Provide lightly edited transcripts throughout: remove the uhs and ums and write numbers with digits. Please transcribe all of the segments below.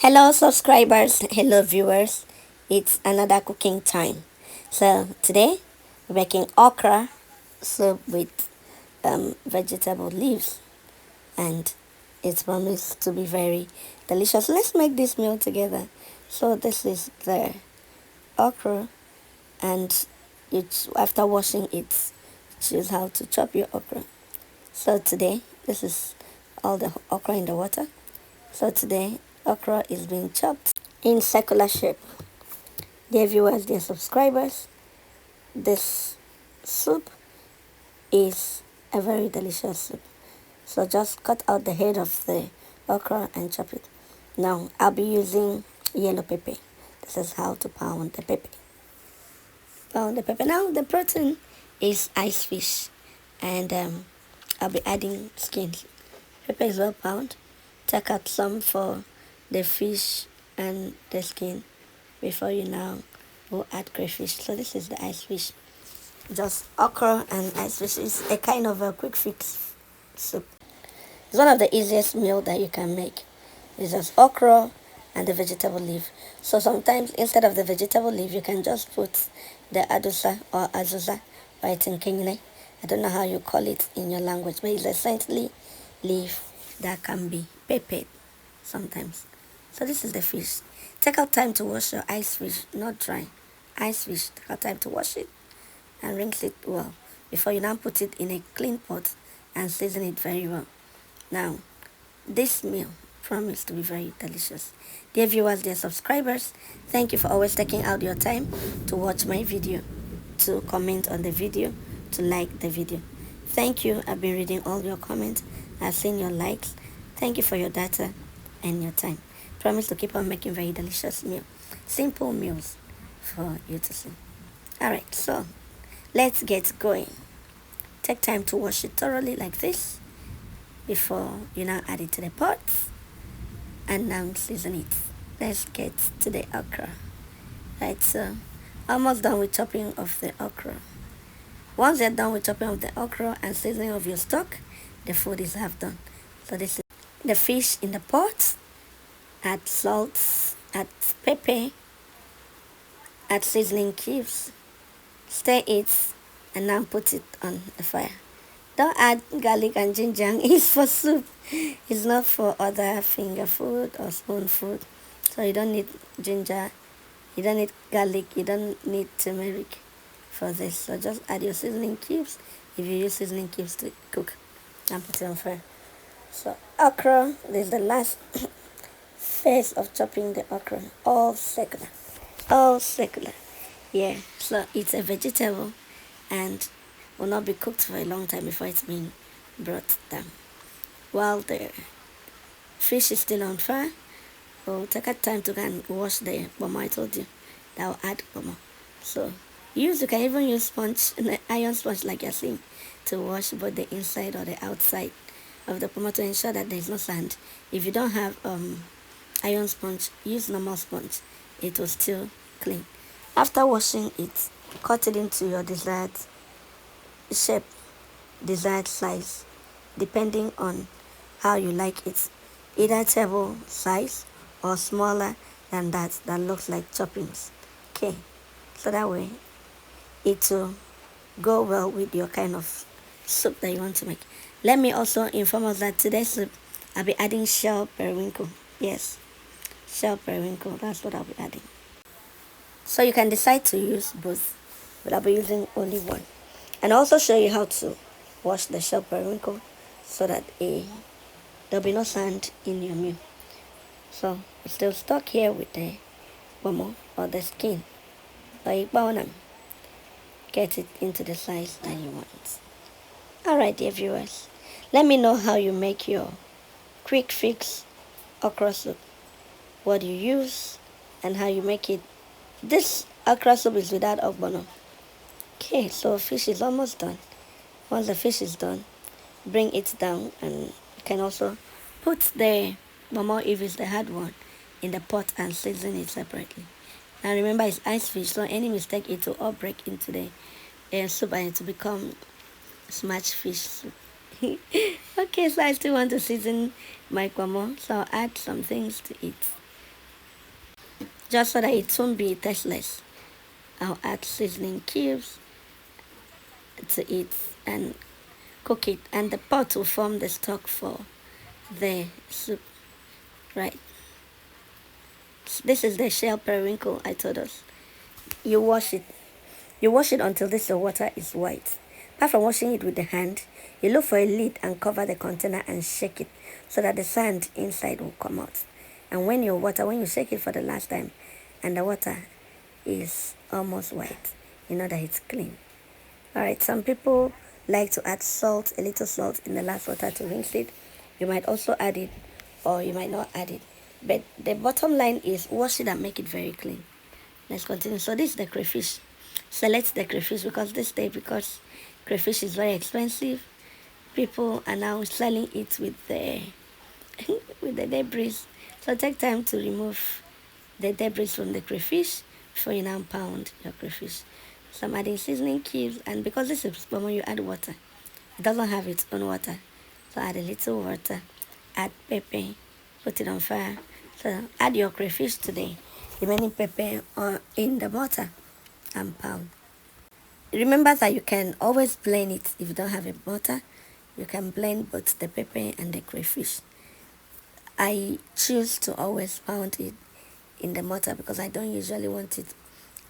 Hello subscribers, hello viewers. It's another cooking time. So today we're making okra soup with vegetable leaves, and it's promised to be very delicious. Let's make this meal together. So this is the okra, and after washing it, choose how to chop your okra. So today this is all the okra in the water. So today okra is being chopped in circular shape. Dear viewers, dear subscribers, this soup is a very delicious soup. So just cut out the head of the okra and chop it. Now I'll be using yellow pepper. This is how to pound the pepper. Pound the pepper. Now the protein is ice fish, and I'll be adding skins. Pepper is well pound. Take out some for the fish and the skin before you now will add crayfish. So this is the ice fish. Just okra and ice fish is a kind of a quick fix soup. It's one of the easiest meal that you can make. It's just okra and the vegetable leaf. So sometimes instead of the vegetable leaf, you can just put the adusa or azusa or itinkine. I don't know how you call it in your language, but it's essentially leaf that can be peppered sometimes. So this is the fish. Take out time to wash your ice fish, not dry. Ice fish, take out time to wash it and rinse it well before you now put it in a clean pot and season it very well. Now, this meal promised to be very delicious. Dear viewers, dear subscribers, thank you for always taking out your time to watch my video, to comment on the video, to like the video. Thank you. I've been reading all your comments. I've seen your likes. Thank you for your data and your time. Promise to keep on making very delicious meal, simple meals for you to see. Alright, so let's get going. Take time to wash it thoroughly like this before you now add it to the pot and now season it. Let's get to the okra. Right, so almost done with chopping of the okra. Once you're done with chopping of the okra and seasoning of your stock, the food is half done. So this is the fish in the pot. Add salt, add pepper, add seasoning cubes, stir it, and now put it on the fire. Don't add garlic and ginger. It's for soup. It's not for other finger food or spoon food. So you don't need ginger, you don't need garlic, you don't need turmeric for this. So just add your seasoning cubes if you use seasoning cubes to cook and put it on fire. So okra, this is the last phase of chopping the okra. All circular. All circular. Yeah, so it's a vegetable and will not be cooked for a long time before it's being brought down. While the fish is still on fire, we'll take our time to go and wash the bomo. I told you that will add bomo. So you can even use sponge, an iron sponge like you're seeing, to wash both the inside or the outside of the pomo to ensure that there is no sand. If you don't have iron sponge, use normal sponge. It will still clean. After washing it, cut it into your desired shape, desired size, depending on how you like it. Either table size or smaller than that looks like choppings. Okay, so that way it will go well with your kind of soup that you want to make. Let me also inform us that today's soup I'll be adding shell periwinkle. Yes, shell periwinkle, that's what I'll be adding. So you can decide to use both, but I'll be using only one. And also show you how to wash the shell periwinkle so that there'll be no sand in your meal. So we're still stuck here with the bomo or the skin. Get it into the size that you want. Alright, dear viewers, let me know how you make your quick fix okra soup. What you use and how you make it. This okra soup is without ogbono. Okay, so fish is almost done. Once the fish is done, bring it down, and you can also put the bomo, if it's the hard one, in the pot and season it separately. Now remember, it's ice fish, so any mistake it will all break into the soup and it will become smashed fish soup. Okay, so I still want to season my guamo, so I'll add some things to it. just so that it won't be tasteless. I'll add seasoning cubes to it and cook it, and the pot will form the stock for the soup. Right. This is the shell periwinkle I told us. You wash it. You wash it until this water is white. Apart from washing it with the hand, you look for a lid and cover the container and shake it so that the sand inside will come out. And when you shake it for the last time and the water is almost white, you know that it's clean. Alright, some people like to add salt, a little salt in the last water to rinse it. You might also add it or you might not add it. But the bottom line is wash it and make it very clean. Let's continue. So this is the crayfish. Select the crayfish because crayfish is very expensive. People are now selling it with the with the debris. So take time to remove the debris from the crayfish before you now pound your crayfish. So I'm adding seasoning cubes, and because this is when you add water, it doesn't have its own water. So add a little water, add pepper, put it on fire. So add your crayfish today, remaining pepper or in the water and pound. Remember that you can always blend it if you don't have a butter. You can blend both the pepper and the crayfish. I choose to always pound it in the mortar because I don't usually want it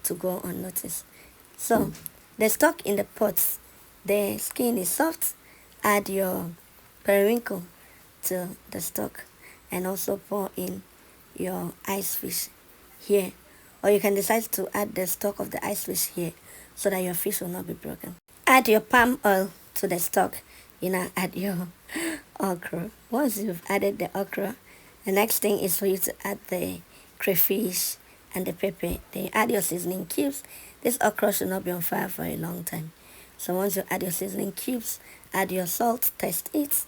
to go unnoticed. So the stock in the pot, the skin is soft. Add your periwinkle to the stock and also pour in your ice fish here, or you can decide to add the stock of the ice fish here so that your fish will not be broken. Add your palm oil to the stock. You now add your okra. Once you've added the okra, the next thing is for you to add the crayfish and the pepper. Then you add your seasoning cubes. This okra should not be on fire for a long time. So once you add your seasoning cubes, add your salt, taste it,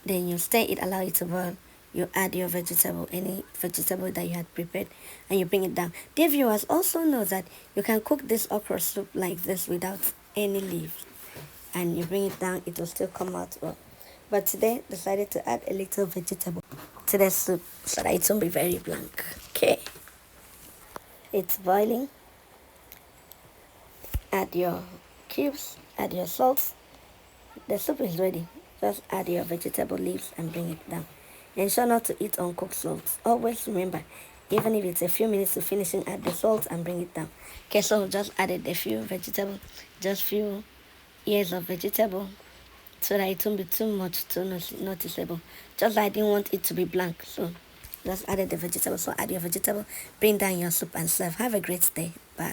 then you stir it, allow it to boil. You add your vegetable, any vegetable that you had prepared, and you bring it down. Dear viewers, also know that you can cook this okra soup like this without any leaves, and you bring it down, it will still come out well. But today, decided to add a little vegetable to the soup so that it won't be very blank. Okay, it's boiling. Add your cubes, add your salt. The soup is ready. Just add your vegetable leaves and bring it down. Ensure not to eat uncooked salt. Always remember, even if it's a few minutes to finishing, add the salt and bring it down. Okay, so just added a few vegetable, just few ears of vegetable, so that it won't be too much, too noticeable. Just like I didn't want it to be blank, so just added the vegetable. So add your vegetable, bring down your soup and serve. Have a great day. Bye.